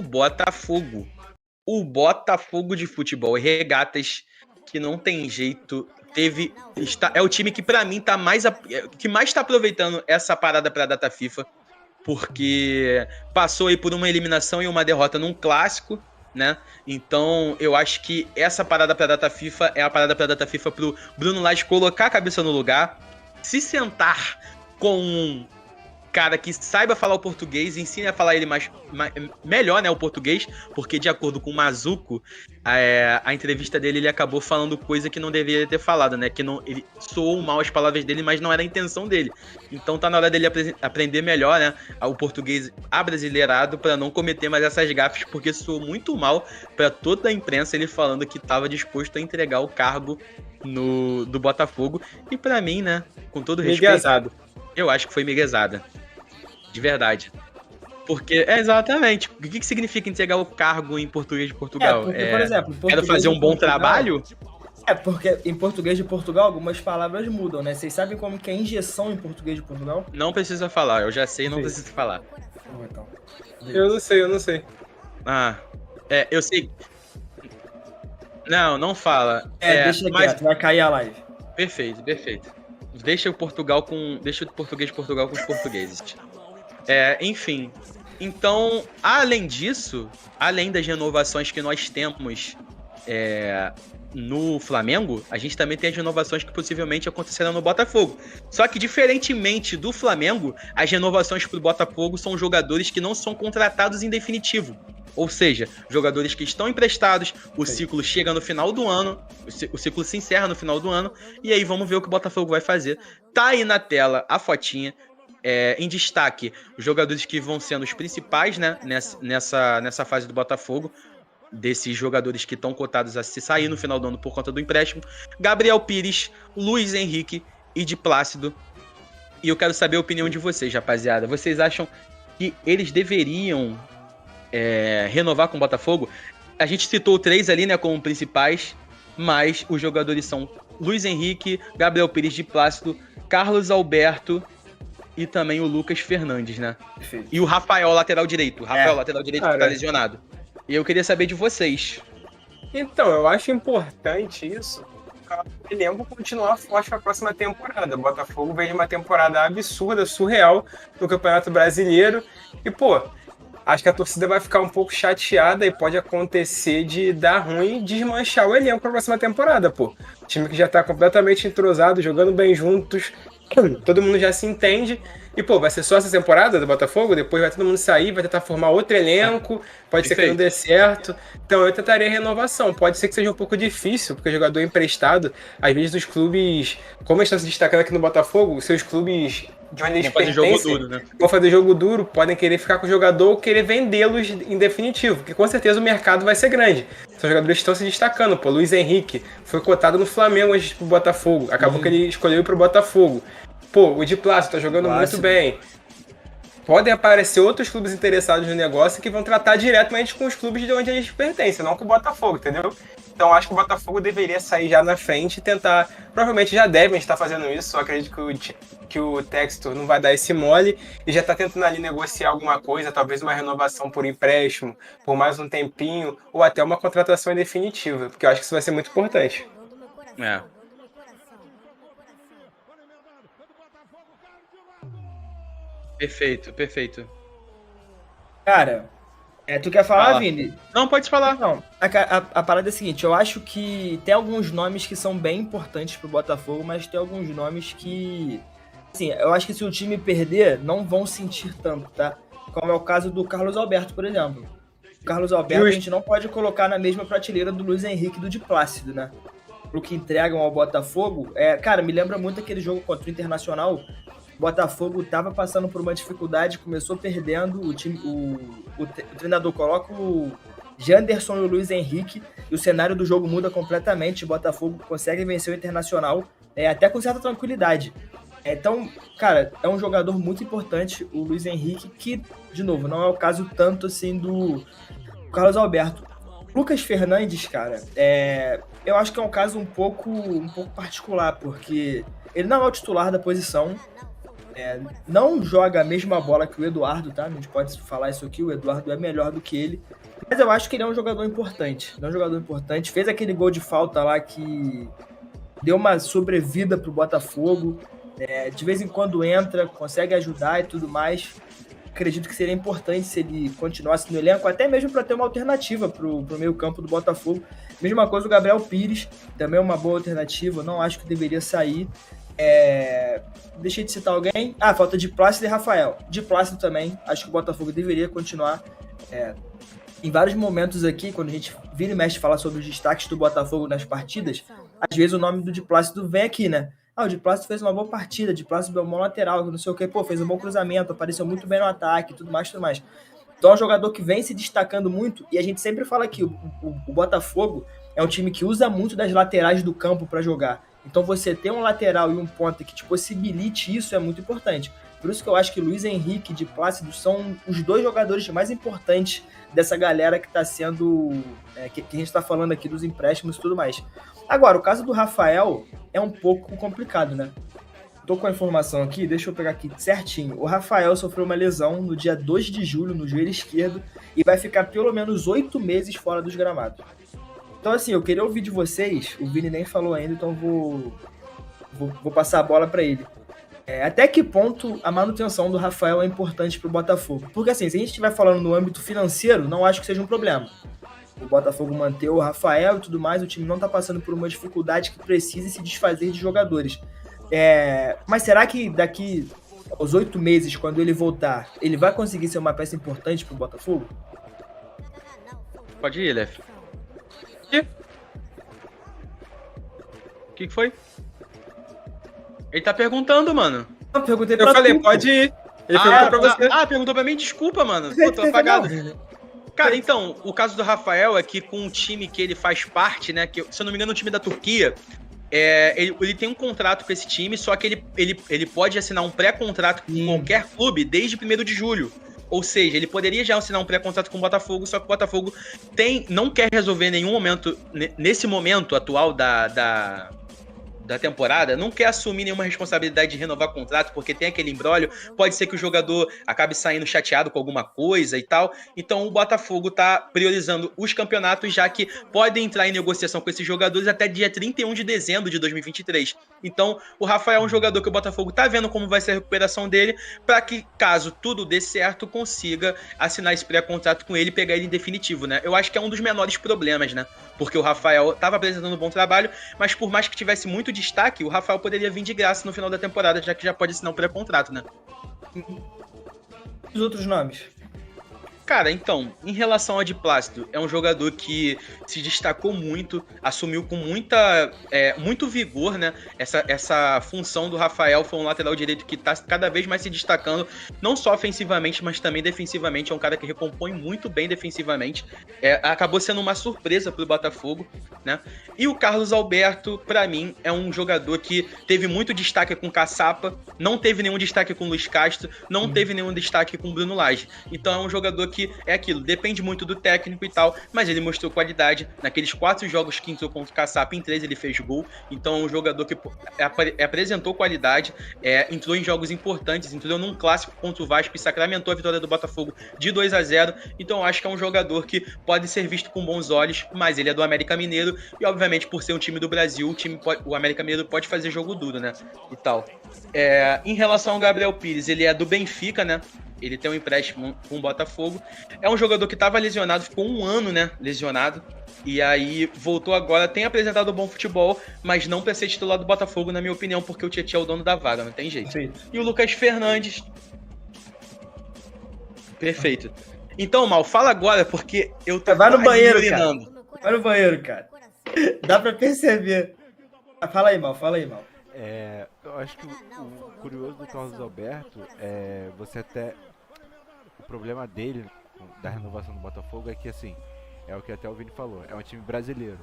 Botafogo. O Botafogo de futebol e regatas, que não tem jeito, é o time que pra mim que mais tá aproveitando essa parada pra data FIFA, porque passou aí por uma eliminação e uma derrota num clássico, né? Então eu acho que essa parada pra data FIFA é a parada pra data FIFA pro Bruno Lage colocar a cabeça no lugar, se sentar com um cara que saiba falar o português, ensine a falar ele melhor, né, o português, porque de acordo com o Mazuco, a entrevista dele, ele acabou falando coisa que não deveria ter falado, né, que não, ele soou mal as palavras dele, mas não era a intenção dele. Então tá na hora dele aprender melhor, né, o português abrasileirado para não cometer mais essas gafes, porque soou muito mal para toda a imprensa ele falando que estava disposto a entregar o cargo do Botafogo. E para mim, né, com todo respeito, eu acho que foi miguezada. De verdade. Porque, exatamente. O que significa entregar o cargo em português de Portugal? Porque, por exemplo, quero fazer um bom trabalho? Porque em português de Portugal algumas palavras mudam, né? Vocês sabem como que é injeção em português de Portugal? Não precisa falar, eu já sei, não preciso falar. Então. Eu não sei. Eu sei. Não fala. Deixa quieto, vai cair a live. Perfeito. Deixa o português de Portugal com os portugueses. Enfim. Então, além disso, além das renovações que nós temos no Flamengo, a gente também tem as renovações que possivelmente acontecerão no Botafogo. Só que, diferentemente do Flamengo, as renovações pro Botafogo são jogadores que não são contratados em definitivo. Ou seja, jogadores que estão emprestados, o ciclo chega no final do ano, o ciclo se encerra no final do ano, e aí vamos ver o que o Botafogo vai fazer. Tá aí na tela a fotinha. Em destaque, os jogadores que vão sendo os principais, né, nessa fase do Botafogo, desses jogadores que estão cotados a se sair no final do ano por conta do empréstimo: Gabriel Pires, Luiz Henrique e de Plácido. E eu quero saber a opinião de vocês, rapaziada. Vocês acham que eles deveriam renovar com o Botafogo? A gente citou 3 ali, né, como principais, mas os jogadores são Luiz Henrique, Gabriel Pires, de Plácido, Carlos Alberto e também o Lucas Fernandes, né? Perfeito. E o Rafael, lateral direito. Lateral direito, que tá lesionado. E eu queria saber de vocês. Então, eu acho importante isso. O elenco continuar forte para a próxima temporada. O Botafogo veio de uma temporada absurda, surreal no Campeonato Brasileiro. E, acho que a torcida vai ficar um pouco chateada e pode acontecer de dar ruim e desmanchar o elenco para a próxima temporada, O time que já tá completamente entrosado, jogando bem juntos, todo mundo já se entende. E, vai ser só essa temporada do Botafogo? Depois vai todo mundo sair, vai tentar formar outro elenco, pode ser que não dê certo. Então eu tentaria renovação. Pode ser que seja um pouco difícil, porque o jogador emprestado, às vezes os clubes, como eles estão se destacando aqui no Botafogo, seus clubes de onde eles pertencem, vão fazer jogo duro, podem querer ficar com o jogador ou querer vendê-los em definitivo, porque com certeza o mercado vai ser grande. São jogadores que estão se destacando. Luiz Henrique foi cotado no Flamengo antes pro Botafogo, acabou que ele escolheu ir pro Botafogo. O de Plácido tá jogando muito bem. Podem aparecer outros clubes interessados no negócio que vão tratar diretamente com os clubes de onde eles pertencem, não com o Botafogo, entendeu? Então acho que o Botafogo deveria sair já na frente e tentar. Provavelmente já devem estar fazendo isso. Eu acredito que o Textor não vai dar esse mole e já está tentando ali negociar alguma coisa, talvez uma renovação por empréstimo, por mais um tempinho, ou até uma contratação em definitiva, porque eu acho que isso vai ser muito importante. Perfeito. Cara, tu quer falar, Vini? Não, pode falar. Não, a parada é a seguinte, eu acho que tem alguns nomes que são bem importantes pro Botafogo, mas tem alguns nomes que, assim, eu acho que se o time perder, não vão sentir tanto, tá? Como é o caso do Carlos Alberto, por exemplo. O Carlos Alberto a gente não pode colocar na mesma prateleira do Luiz Henrique e do de Plácido, né? Pro que entregam ao Botafogo, cara, me lembra muito aquele jogo contra o Internacional. O Botafogo estava passando por uma dificuldade, começou perdendo, o treinador coloca o Janderson e o Luiz Henrique, e o cenário do jogo muda completamente, o Botafogo consegue vencer o Internacional, até com certa tranquilidade. Então, cara, é um jogador muito importante, o Luiz Henrique, que, de novo, não é o caso tanto assim do Carlos Alberto. Lucas Fernandes, cara, eu acho que é um caso um pouco particular, porque ele não é o titular da posição. Não joga a mesma bola que o Eduardo, tá? A gente pode falar isso aqui, o Eduardo é melhor do que ele. Mas eu acho que ele é um jogador importante. Fez aquele gol de falta lá que deu uma sobrevida pro Botafogo. De vez em quando entra, consegue ajudar e tudo mais. Acredito que seria importante se ele continuasse no elenco, até mesmo para ter uma alternativa pro meio campo do Botafogo. Mesma coisa o Gabriel Pires, também é uma boa alternativa. Não acho que deveria sair. Deixei de citar alguém. Falta de Plácido e Rafael. De Plácido também, acho que o Botafogo deveria continuar. Em vários momentos aqui, quando a gente vira e mexe falar sobre os destaques do Botafogo nas partidas, às vezes o nome do de Plácido vem aqui, né? O de Plácido fez uma boa partida, de Plácido é um bom lateral, não sei o que, fez um bom cruzamento, apareceu muito bem no ataque, tudo mais. Então é um jogador que vem se destacando muito, e a gente sempre fala que o Botafogo é um time que usa muito das laterais do campo para jogar. Então você ter um lateral e um ponta que te possibilite isso é muito importante. Por isso que eu acho que Luiz Henrique e de Plácido são os dois jogadores mais importantes dessa galera que está sendo... que a gente está falando aqui dos empréstimos e tudo mais. Agora, o caso do Rafael é um pouco complicado, né? Tô com a informação aqui, deixa eu pegar aqui certinho. O Rafael sofreu uma lesão no dia 2 de julho no joelho esquerdo e vai ficar pelo menos 8 meses fora dos gramados. Então, assim, eu queria ouvir de vocês, o Vini nem falou ainda, então vou passar a bola para ele. Até que ponto a manutenção do Rafael é importante para o Botafogo? Porque, assim, se a gente estiver falando no âmbito financeiro, não acho que seja um problema. O Botafogo manter o Rafael e tudo mais, o time não está passando por uma dificuldade que precise se desfazer de jogadores. Mas será que daqui aos 8 meses, quando ele voltar, ele vai conseguir ser uma peça importante para o Botafogo? Pode ir, Lef. O que foi? Ele tá perguntando, mano. Eu perguntei pra falei, tu, pode ir. Ele perguntou pra você. Perguntou pra mim? Desculpa, mano. Pô, tô apagado. Cara, então, o caso do Rafael é que com o time que ele faz parte, né, que, se eu não me engano, o time da Turquia, ele tem um contrato com esse time, só que ele pode assinar um pré-contrato com qualquer clube desde 1º de julho. Ou seja, ele poderia já assinar um pré-contrato com o Botafogo, só que o Botafogo não quer resolver em nenhum momento, nesse momento atual da temporada, não quer assumir nenhuma responsabilidade de renovar contrato, porque tem aquele imbróglio, pode ser que o jogador acabe saindo chateado com alguma coisa e tal, então o Botafogo tá priorizando os campeonatos, já que podem entrar em negociação com esses jogadores até dia 31 de dezembro de 2023. Então, o Rafael é um jogador que o Botafogo tá vendo como vai ser a recuperação dele, para que, caso tudo dê certo, consiga assinar esse pré-contrato com ele e pegar ele em definitivo, né? Eu acho que é um dos menores problemas, né? Porque o Rafael tava apresentando um bom trabalho, mas por mais que tivesse muito destaque, o Rafael poderia vir de graça no final da temporada, já que já pode assinar um pré-contrato, né? Os outros nomes? Cara, então, em relação ao de Plácido, é um jogador que se destacou muito, assumiu com muito vigor, né? Essa função do Rafael, foi um lateral direito que tá cada vez mais se destacando, não só ofensivamente, mas também defensivamente. É um cara que recompõe muito bem defensivamente. Acabou sendo uma surpresa pro Botafogo, né? E o Carlos Alberto, pra mim, é um jogador que teve muito destaque com o Caçapa, não teve nenhum destaque com o Luiz Castro, não teve nenhum destaque com o Bruno Lage. Então é um jogador que é aquilo, depende muito do técnico e tal, mas ele mostrou qualidade. Naqueles 4 jogos que entrou contra o Caçapa, em 3 ele fez gol. Então é um jogador que apresentou qualidade, entrou em jogos importantes, entrou num clássico contra o Vasco e sacramentou a vitória do Botafogo de 2-0. Então eu acho que é um jogador que pode ser visto com bons olhos, mas ele é do América Mineiro e obviamente por ser um time do Brasil, o América Mineiro pode fazer jogo duro, né, e tal. Em relação ao Gabriel Pires, ele é do Benfica, né? Ele tem um empréstimo com o Botafogo. É um jogador que estava lesionado, ficou 1 ano, né, lesionado. E aí voltou agora, tem apresentado bom futebol, mas não para ser titular do Botafogo, na minha opinião, porque o Tietchan é o dono da vaga, não tem jeito. Perfeito. E o Lucas Fernandes... Perfeito. Então, Mal, fala agora, porque eu tô Vai no banheiro, cara. Vai no banheiro, cara. Dá pra perceber. Fala aí, Mal. Eu acho que o curioso do Carlos Alberto você até... O problema dele, da renovação do Botafogo, é que assim, é o que até o Vini falou, é um time brasileiro.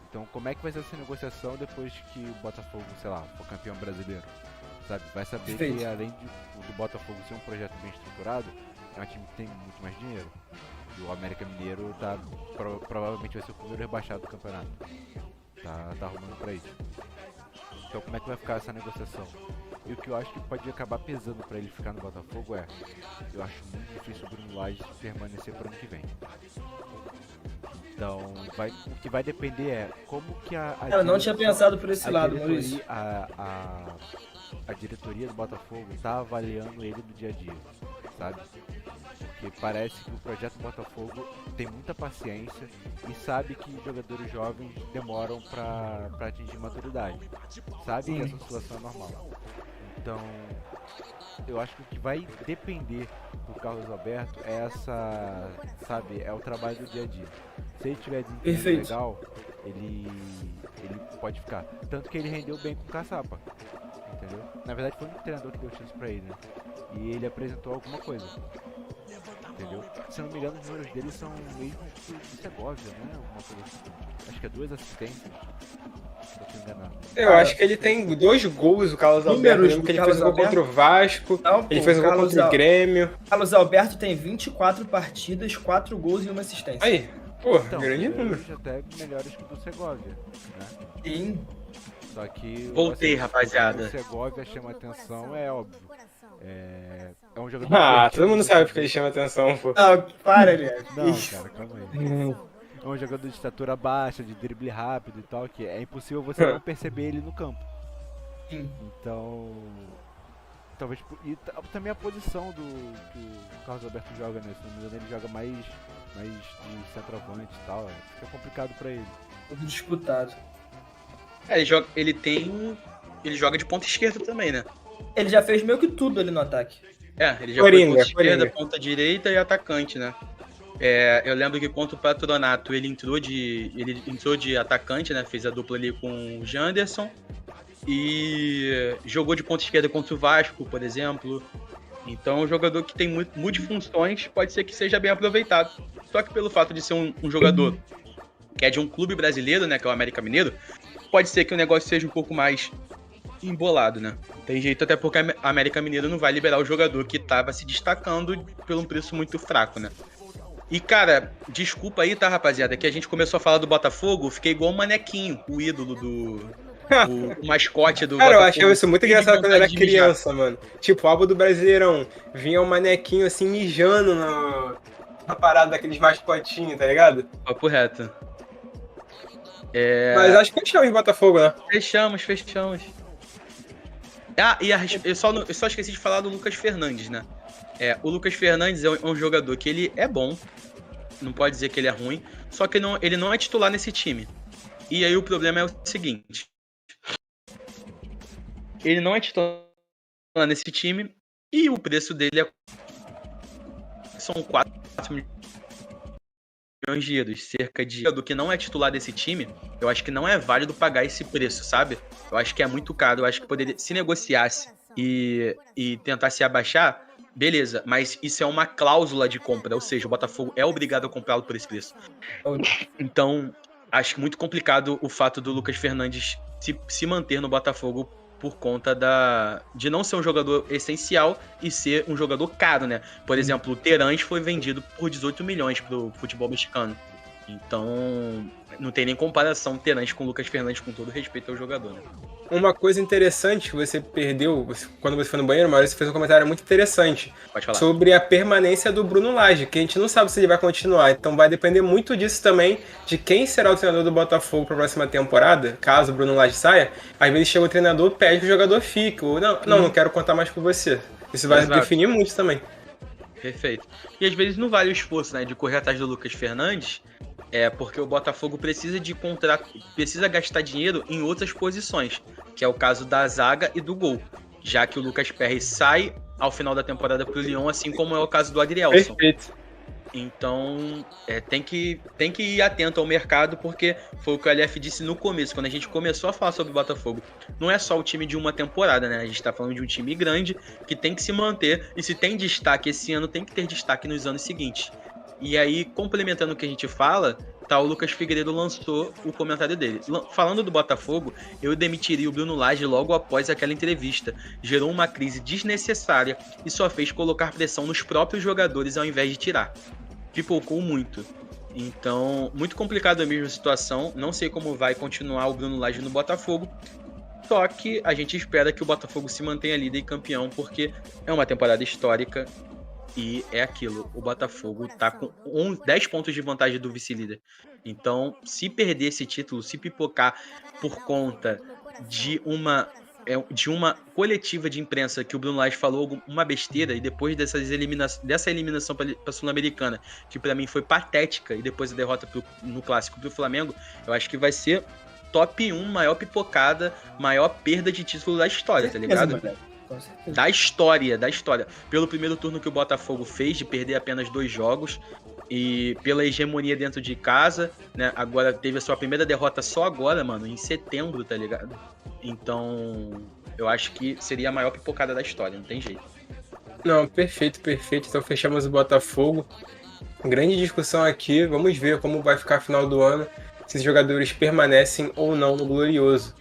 Então como é que vai ser essa negociação depois que o Botafogo, sei lá, for campeão brasileiro? Sabe? Vai saber que além do Botafogo ser um projeto bem estruturado, é um time que tem muito mais dinheiro. E o América Mineiro provavelmente vai ser o primeiro rebaixado do campeonato. Tá arrumando pra isso. Então como é que vai ficar essa negociação? E o que eu acho que pode acabar pesando pra ele ficar no Botafogo eu acho muito difícil o Bruno Lage permanecer pro ano que vem. Então, o que vai depender é como que a Cara, eu não tinha pensado por esse lado, Maurício. A diretoria do Botafogo tá avaliando ele no dia a dia, sabe? Porque parece que o projeto Botafogo tem muita paciência e sabe que jogadores jovens demoram pra atingir maturidade. Sabe que essa situação é normal. Então, eu acho que o que vai depender do Carlos Alberto é é o trabalho do dia a dia. Se ele tiver desempenho legal, ele pode ficar. Tanto que ele rendeu bem com o Caçapa, entendeu? Na verdade foi um treinador que deu chance pra ele, né? E ele apresentou alguma coisa, entendeu? Se eu não me engano, os números dele são mesmo do Segovia, né? Alguma coisa assim. Acho que é 2 assistências. Se eu não me engano. Eu acho que ele tem 2 gols, o Carlos Alberto. Eu lembro que ele fez um gol contra o Vasco, ele fez um gol contra o Grêmio. Carlos Alberto tem 24 partidas, 4 gols e 1 assistência. Aí, pô, então, grande número. Até melhores que o do Segovia, né? Sim. Só que Voltei, rapaziada. O Segovia chama atenção, é óbvio. É um jogador. Todo mundo sabe porque ele chama atenção, pô. Não, para, Elias. Não, cara, calma aí. É um jogador de estatura baixa, de drible rápido e tal, que é impossível você não perceber ele no campo. Sim. Então. Talvez. E também a posição que o Carlos Alberto joga, né? Se não me engano, ele joga mais de centroavante e tal. Fica complicado pra ele. Tudo disputado. Ele joga de ponta esquerda também, né? Ele já fez meio que tudo ali no ataque. Ele já foi ponta esquerda, ponta direita e atacante, né? Eu lembro que contra o Patronato ele entrou de atacante, né? Fez a dupla ali com o Janderson. E jogou de ponta esquerda contra o Vasco, por exemplo. Então é um jogador que tem multifunções, pode ser que seja bem aproveitado. Só que pelo fato de ser um jogador que é de um clube brasileiro, né? Que é o América Mineiro, pode ser que o negócio seja um pouco mais embolado, né? Tem jeito, até porque a América Mineiro não vai liberar o jogador que tava se destacando por um preço muito fraco, né? E, cara, desculpa aí, tá, rapaziada, que a gente começou a falar do Botafogo, fiquei igual um manequinho, o ídolo o mascote do Cara, Botafogo. eu achava isso muito engraçado quando eu era criança, mano. Tipo, o álbum do Brasileirão, vinha um manequinho assim, mijando na parada daqueles mascotinhos, tá ligado? Papo reto. Mas acho que fechamos em Botafogo, né? Fechamos. Eu só esqueci de falar do Lucas Fernandes, né? O Lucas Fernandes é um jogador que ele é bom, não pode dizer que ele é ruim, só que ele não é titular nesse time. E aí o problema é o seguinte: ele não é titular nesse time e o preço dele são 4 milhões de euros, cerca de do que não é titular desse time. Eu acho que não é válido pagar esse preço, sabe? Eu acho que é muito caro. Eu acho que poderia, se negociasse e tentasse abaixar, beleza, mas isso é uma cláusula de compra, ou seja, o Botafogo é obrigado a comprá-lo por esse preço. Então, acho muito complicado o fato do Lucas Fernandes se manter no Botafogo por conta de não ser um jogador essencial e ser um jogador caro, né? Por exemplo, o Terãs foi vendido por 18 milhões pro futebol mexicano. Então, não tem nem comparação Terãs com o Lucas Fernandes, com todo respeito ao jogador, né? Uma coisa interessante que você perdeu quando você foi no banheiro, Maurício, você fez um comentário muito interessante. Pode falar. Sobre a permanência do Bruno Lage, que a gente não sabe se ele vai continuar. Então vai depender muito disso também, de quem será o treinador do Botafogo para a próxima temporada, caso o Bruno Lage saia. Às vezes chega o treinador, pede que o jogador fique, ou não quero contar mais com você. Isso vai definir muito também. Perfeito. E às vezes não vale o esforço, né, de correr atrás do Lucas Fernandes, porque o Botafogo precisa precisa gastar dinheiro em outras posições, que é o caso da zaga e do gol, já que o Lucas Perry sai ao final da temporada pro Lyon, assim como é o caso do Adrielson. Perfeito. Então, tem que ir atento ao mercado, porque foi o que o LF disse no começo, quando a gente começou a falar sobre o Botafogo. Não é só o time de uma temporada, né? A gente tá falando de um time grande que tem que se manter, e se tem destaque esse ano, tem que ter destaque nos anos seguintes. E aí, complementando o que a gente fala, o Lucas Figueiredo lançou o comentário dele. Falando do Botafogo, eu demitiria o Bruno Lage logo após aquela entrevista. Gerou uma crise desnecessária e só fez colocar pressão nos próprios jogadores ao invés de tirar. Pipocou muito. Então, muito complicado mesmo a situação. Não sei como vai continuar o Bruno Lage no Botafogo. Só que a gente espera que o Botafogo se mantenha líder e campeão, porque é uma temporada histórica e é aquilo. O Botafogo tá com 10 pontos de vantagem do vice-líder. Então, se perder esse título, se pipocar por conta de uma coletiva de imprensa que o Bruno Lage falou uma besteira, e depois dessa eliminação para a Sul-Americana, que para mim foi patética, e depois a derrota no Clássico pro Flamengo, eu acho que vai ser top 1, maior pipocada, maior perda de título da história, tá ligado? Da história. Pelo primeiro turno que o Botafogo fez, de perder apenas 2 jogos, e pela hegemonia dentro de casa, né? Agora teve a sua primeira derrota só agora, mano, em setembro, tá ligado? Então, eu acho que seria a maior pipocada da história, não tem jeito. Não, perfeito. Então fechamos o Botafogo. Grande discussão aqui. Vamos ver como vai ficar a final do ano, se os jogadores permanecem ou não no Glorioso.